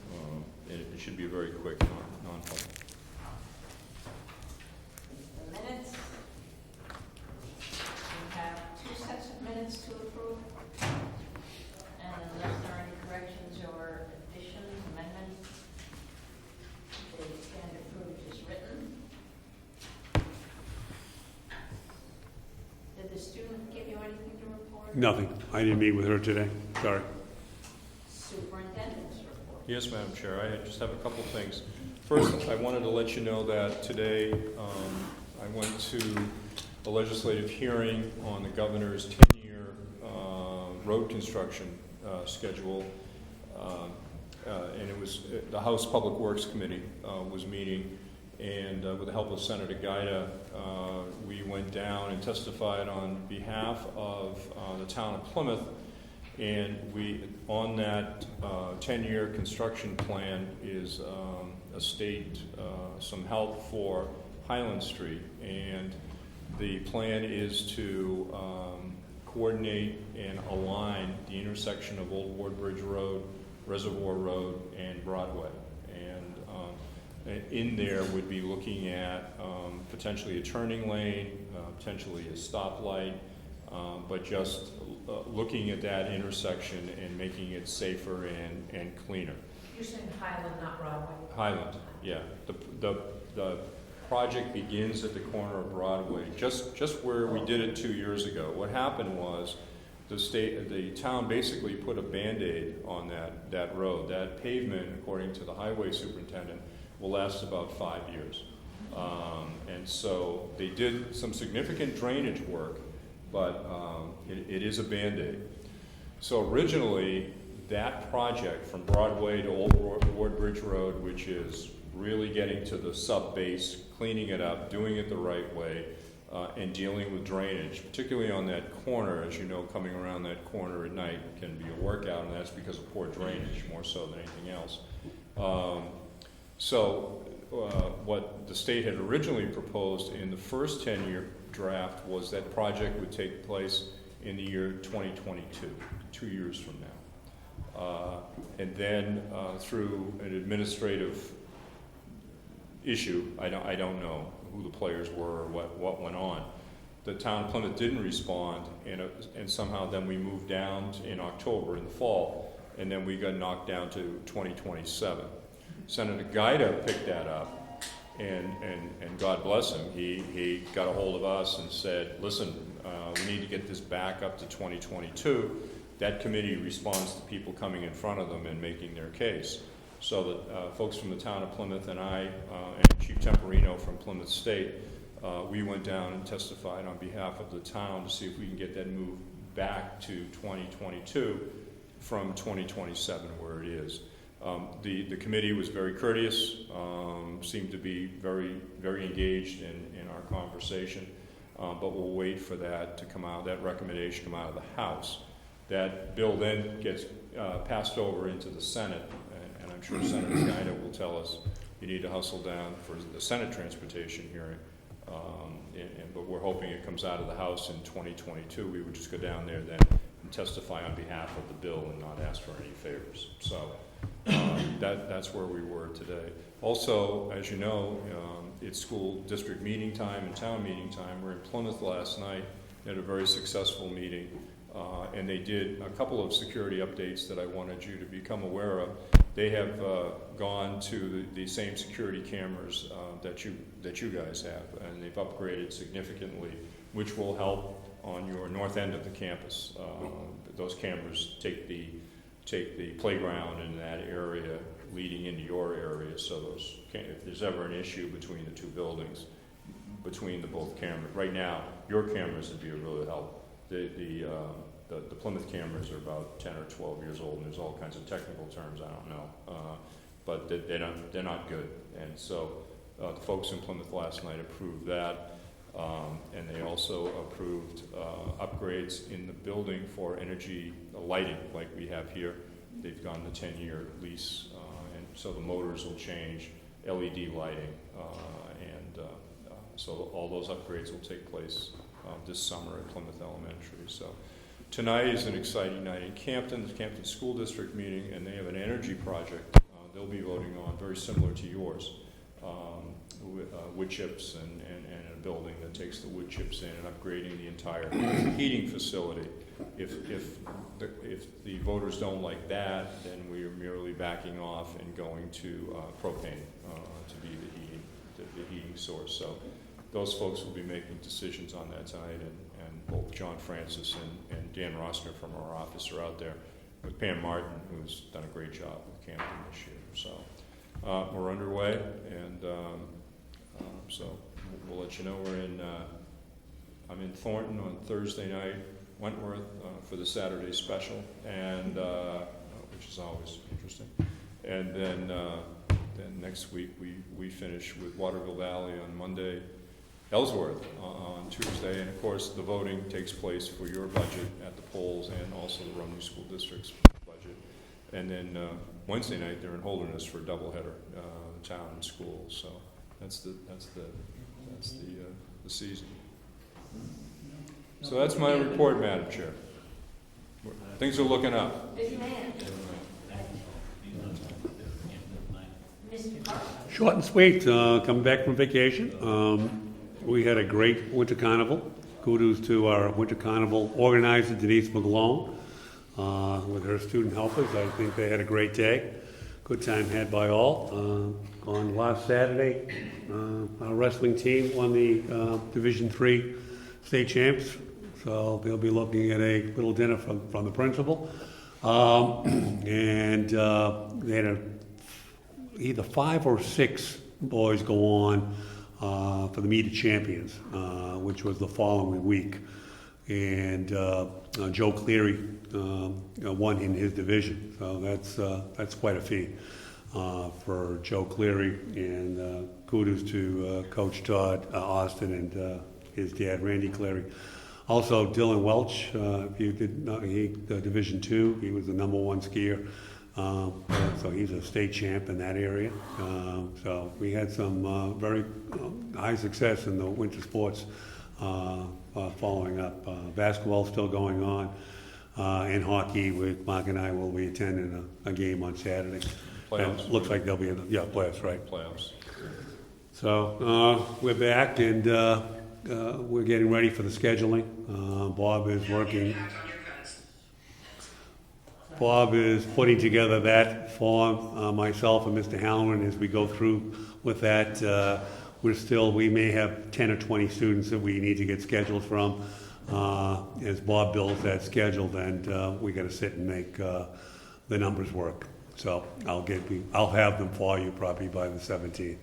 A: It should be a very quick non-public.
B: The minutes. We have 2 sets of minutes to approve. And unless there are any corrections or additions, amendments, they stand approved as written. Did the student give you anything to report?
C: Nothing. I didn't meet with her today. Sorry.
B: Superintendent's report.
A: Yes, Madam Chair. I just have a couple things. First, I wanted to let you know that today I went to a legislative hearing on the governor's 10-year road construction schedule, and it was the House Public Works Committee was meeting, and with the help of Senator Guida, we went down and testified on behalf of the town of Plymouth. And we, on that 10-year construction plan is a state, some help for Highland Street. And the plan is to coordinate and align the intersection of Old Wardbridge Road, Reservoir Road, and Broadway. And in there would be looking at potentially a turning lane, potentially a stoplight, but just looking at that intersection and making it safer and cleaner.
D: You're saying Highland, not Broadway?
A: Highland, yeah. The project begins at the corner of Broadway, just where we did it 2 years ago. What happened was the town basically put a Band-Aid on that road. That pavement, according to the highway superintendent, will last about 5 years. And so they did some significant drainage work, but it is a Band-Aid. So originally, that project from Broadway to Old Wardbridge Road, which is really getting to the sub-base, cleaning it up, doing it the right way, and dealing with drainage, particularly on that corner. As you know, coming around that corner at night can be a workout, and that's because of poor drainage, more so than anything else. What the state had originally proposed in the first 10-year draft was that project would take place in the year 2022, 2 years from now. And then through an administrative issue, I don't know who the players were or what went on, the town of Plymouth didn't respond, and somehow then we moved down in October in the fall, and then we got knocked down to 2027. Senator Guida picked that up, and God bless him, he got a hold of us and said, listen, we need to get this back up to 2022 that committee responds to people coming in front of them and making their case. So that folks from the town of Plymouth and I, and Chief Temporino from Plymouth State, we went down and testified on behalf of the town to see if we can get that moved back to 2022 from 2027 where it is. The committee was very courteous, seemed to be very, very engaged in our conversation, but we'll wait for that to come out, that recommendation come out of the House. That bill then gets passed over into the Senate, and I'm sure Senator Guida will tell us you need to hustle down for the Senate transportation hearing. But we're hoping it comes out of the House in 2022. We would just go down there then and testify on behalf of the bill and not ask for any favors. So that's where we were today. Also, as you know, it's school district meeting time and town meeting time. We're in Plymouth last night. They had a very successful meeting, and they did a couple of security updates that I wanted you to become aware of. They have gone to the same security cameras that you guys have, and they've upgraded significantly, which will help on your north end of the campus. Those cameras take the playground in that area leading into your area, so if there's ever an issue between the two buildings, between the both cameras. Right now, your cameras would be a real help. The Plymouth cameras are about 10 or 12 years old, and there's all kinds of technical terms I don't know, but they're not good. And so the folks in Plymouth last night approved that, and they also approved upgrades in the building for energy lighting, like we have here. They've gone the 10-year lease, and so the motors will change, LED lighting, and so all those upgrades will take place this summer at Plymouth Elementary. So tonight is an exciting night in Campton, the Campton School District meeting, and they have an energy project they'll be voting on, very similar to yours, wood chips and a building that takes the wood chips in and upgrading the entire heating facility. If the voters don't like that, then we are merely backing off and going to propane to be the heating source. So those folks will be making decisions on that tonight, and both John Francis and Dan Rosner from our office are out there with Pam Martin, who's done a great job with Campton this year. So we're underway, and so we'll let you know. I'm in Thornton on Thursday night, Wentworth for the Saturday special, and which is always interesting. And then next week we finish with Waterville Valley on Monday, Ellsworth on Tuesday, and of course the voting takes place for your budget at the polls and also the Romney School District's budget. And then Wednesday night they're in Holderness for a doubleheader, the town and school. So that's the season. So that's my report, Madam Chair. Things are looking up.
D: Busy man. Mr. Carter.
C: Short and sweet, coming back from vacation. We had a great winter carnival. Kudos to our winter carnival organizer, Denise McGlone, with her student helpers. I think they had a great day. Good time had by all. On last Saturday, our wrestling team won the Division III state champs, so they'll be looking at a little dinner from the principal. And they had either 5 or 6 boys go on for the Meet of Champions, which was the following week. And Joe Cleary won in his division, so that's quite a feat for Joe Cleary. And kudos to Coach Todd Austin and his dad, Randy Cleary. Also, Dylan Welch, if you did not, Division II, he was the #1 skier. So he's a state champ in that area. So we had some very high success in the winter sports following up. Basketball still going on, and hockey. With Mark and I will be attending a game on Saturday.
A: Playoffs.
C: Looks like they'll be in the playoffs, right?
A: Playoffs.
C: So we're back, and we're getting ready for the scheduling. Bob is putting together that for myself and Mr. Halloran as we go through with that. We may have 10 or 20 students that we need to get scheduled from. as Bob builds that schedule, and we got to sit and make the numbers work. So I'll have them for you probably by the 17th.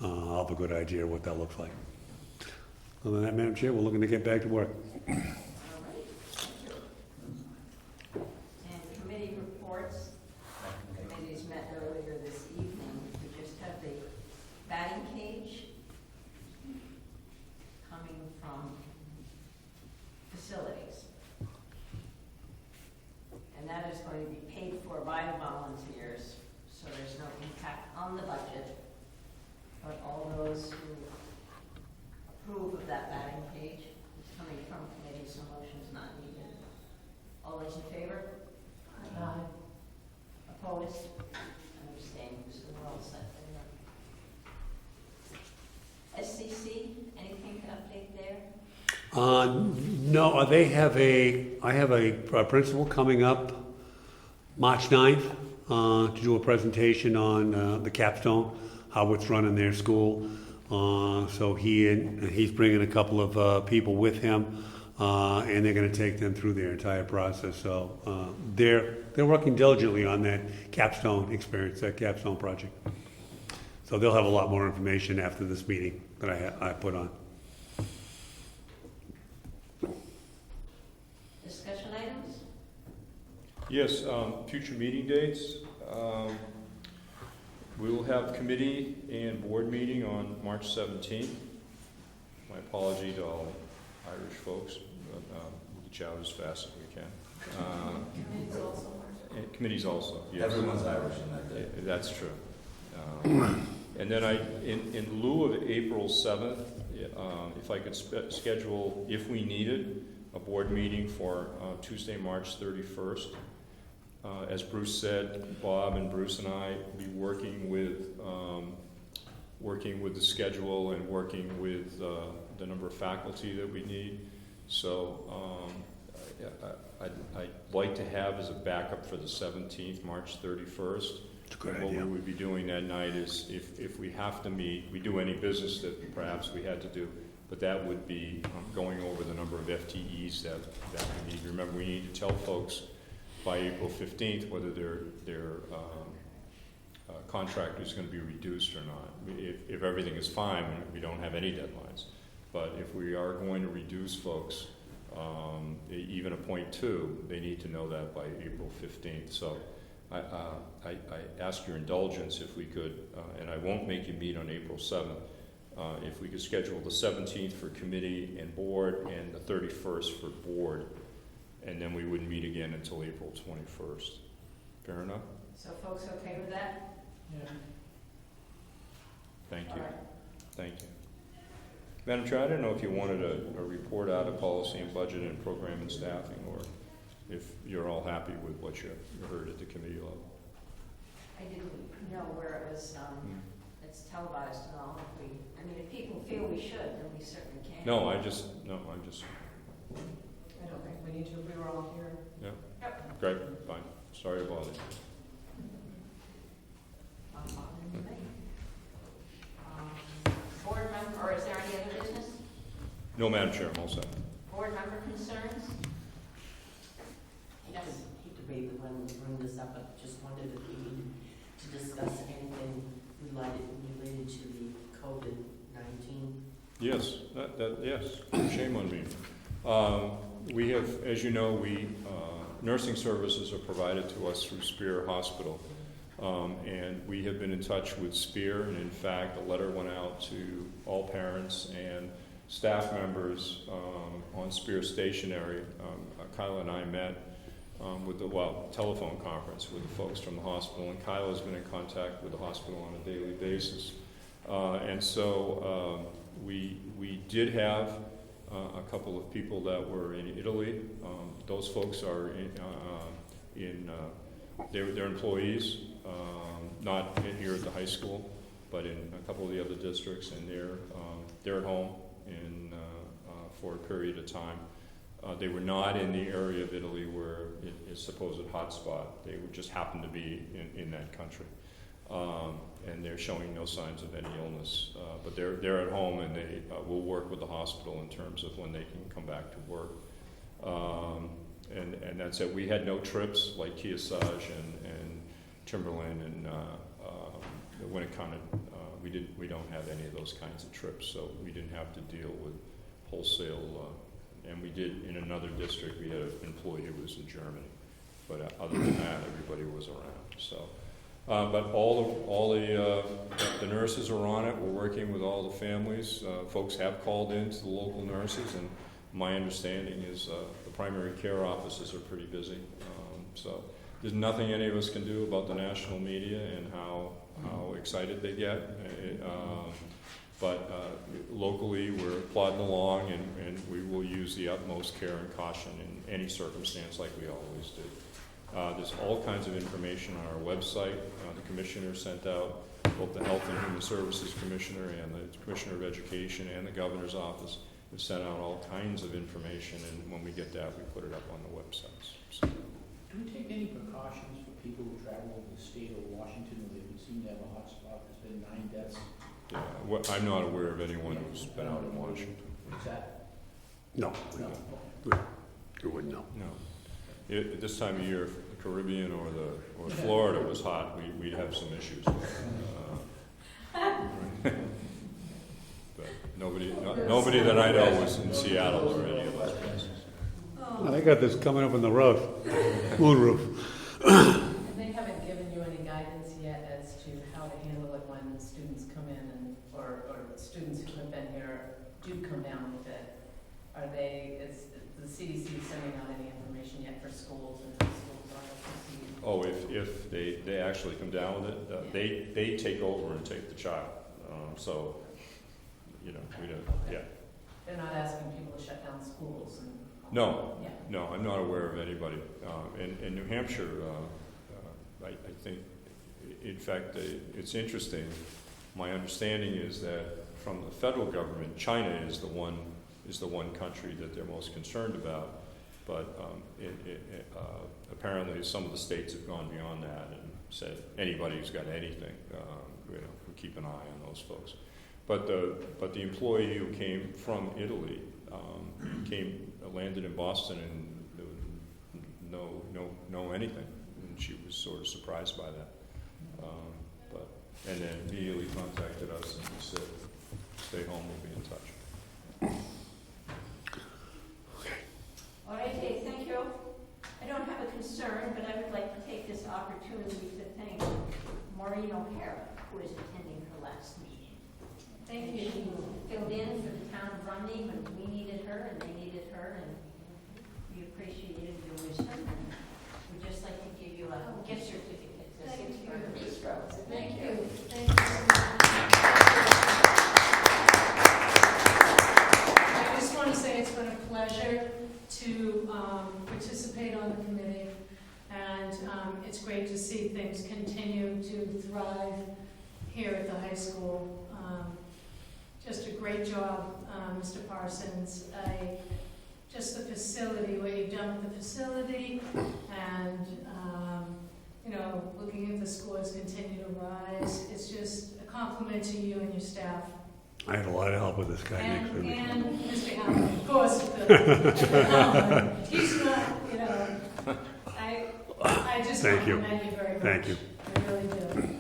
C: I'll have a good idea of what that looks like. Other than that, Madam Chair, we're looking to get back to work.
B: All right, thank you. And committee reports. Committees met earlier this evening. We just have the batting cage coming from facilities. And that is going to be paid for by the volunteers, so there's no impact on the budget. But all those who approve of that batting cage is coming from committee, so motion's not needed. All those in favor? Aye. Opposed? And abstaining, so we're all set there. SCC, anything to update there?
C: No, I have a principal coming up March 9th to do a presentation on the capstone, how it's run in their school. So he's bringing a couple of people with him, and they're going to take them through their entire process. So they're working diligently on that capstone experience, that capstone project. So they'll have a lot more information after this meeting that I put on.
B: Discussion items?
A: Yes, future meeting dates. We will have committee and board meeting on March 17th. My apology to all Irish folks, but we'll get you out as fast as we can.
E: Committees also.
A: And committees also, yes.
I: Everyone's Irish in that day.
A: That's true. And then in lieu of April 7th, if I could schedule, if we needed, a board meeting for Tuesday, March 31st. As Bruce said, Bob and Bruce and I will be working with the schedule and working with the number of faculty that we need. So I'd like to have as a backup for the 17th, March 31st.
C: Good
A: what
C: idea.
A: we would be doing that night is if we have to meet, we do any business that perhaps we had to do, but that would be going over the number of FTEs that we need. Remember, we need to tell folks by April 15th whether their contract is going to be reduced or not. If everything is fine, we don't have any deadlines. But if we are going to reduce folks, even a 0.2, they need to know that by April 15th. So I ask your indulgence if we could, and I won't make you meet on April 7th, if we could schedule the 17th for committee and board and the 31st for board, and then we wouldn't meet again until April 21st. Fair enough?
B: So folks okay with that?
G: Yeah.
A: Thank
B: All
A: you.
B: right.
A: Thank you. Madam Chair, I don't know if you wanted a report out of policy and budget and program and staffing, or if you're all happy with what you heard at the committee level.
B: I didn't know where it was, it's televised and all. If people feel we should, then we certainly can.
A: No, I just,
B: I don't think we need to, we were all here.
A: yeah.
B: Yep.
A: Great, fine. Sorry to bother you.
B: Not bothering me. Board member, or is there any other business?
A: No, Madam Chair, I'm all set.
B: Board member concerns? Yes. I hate to bring this up, but just wondered if we needed to discuss anything related to the COVID-19.
A: Yes, yes, shame on me. We have, as you know, nursing services are provided to us through Spear Hospital. And we have been in touch with Spear, and in fact, a letter went out to all parents and staff members on Spear stationary. Kyla and I met with telephone conference with the folks from the hospital, and Kyla has been in contact with the hospital on a daily basis. And so we did have a couple of people that were in Italy. Those folks are they're employees, not here at the high school, but in a couple of the other districts, and they're at home for a period of time. They were not in the area of Italy where it is supposed hotspot. They just happened to be in that country. And they're showing no signs of any illness. But they're at home, and they will work with the hospital in terms of when they can come back to work. And that's it. We had no trips like Kearsarge and Timberland and Winnicott. We don't have any of those kinds of trips, so we didn't have to deal with wholesale. And we did in another district. We had an employee who was in Germany, but other than that, everybody was around. So, but all the nurses are on it. We're working with all the families. Folks have called in to the local nurses, and my understanding is the primary care offices are pretty busy. So there's nothing any of us can do about the national media and how excited they get. But locally, we're plodding along, and we will use the utmost care and caution in any circumstance like we always do. There's all kinds of information on our website. The commissioner sent out, both the Health and Human Services Commissioner and the Commissioner of Education and the Governor's Office have sent out all kinds of information, and when we get that, we put it up on the websites. So.
G: Do we take any precautions for people who travel to the state of Washington where they seem to have a hot spot? There's been 9 deaths.
A: Yeah, I'm not aware of anyone who's been out in Washington.
G: Is that?
C: No,
G: No.
C: you wouldn't know.
A: No. At this time of year, if the Caribbean or Florida was hot, we'd have some issues. But nobody that I know was in Seattle or any of those places.
C: I got this coming up on the roof, moonroof.
J: And they haven't given you any guidance yet as to how to handle it when students come in or students who have been here do come down with it. Is the CDC sending out any information yet for schools and how schools are receiving?
A: Oh, if they actually come down with it, they take over and take the child. So, we don't, yeah.
J: They're not asking people to shut down schools and...
A: No,
J: Yeah.
A: no, I'm not aware of anybody. In New Hampshire, I think, in fact, it's interesting. My understanding is that from the federal government, China is the one country that they're most concerned about. But apparently, some of the states have gone beyond that and said anybody who's got anything, we keep an eye on those folks. But the employee who came from Italy landed in Boston and know anything, and she was sort of surprised by that. And then immediately contacted us and said, "Stay home, we'll be in touch."
K: All right, Dave, thank you. I don't have a concern, but I would like to take this opportunity to thank Maureen O'Hara, who is attending her last meeting.
E: Thank you.
K: She filled in for the town of Romney when we needed her and they needed her, and we appreciated your wisdom. And we'd just like to give you a gift certificate to
E: Thank
K: 6
E: you.
K: for Bistro.
E: Thank you. Thank you so much. I just want to say it's been a pleasure to participate on the committee, and it's great to see things continue to thrive here at the high school. Just a great job, Mr. Parsons. Just the facility, what you've done with the facility, and looking at the scores continue to rise. It's just a compliment to you and your staff.
C: I had a lot of help with this guy.
E: And
C: Nick.
E: Mr. Howard, of course, he's not, I just
C: Thank you.
E: compliment you very much.
C: Thank you.
E: I really do.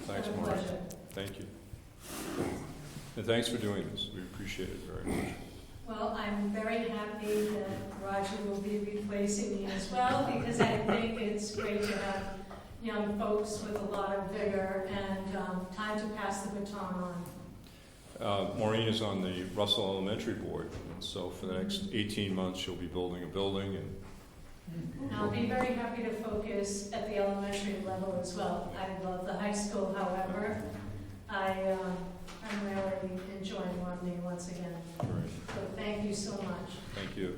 A: Thanks,
E: It's a
A: Maureen.
E: pleasure.
A: Thank you. And thanks for doing this. We appreciate it very much.
E: Well, I'm very happy that Roger will be replacing me as well, because I think it's great to have young folks with a lot of vigor and time to pass the baton on.
A: Maureen is on the Russell Elementary Board, and so for the next 18 months, she'll be building a building. And
E: I'll be very happy to focus at the elementary level as well. I love the high school, however. I'm really enjoying Romney once again.
A: great.
E: So thank you so much.
A: Thank you.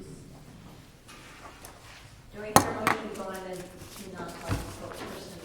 K: Do I hear a motion to go on to non-public for personnel?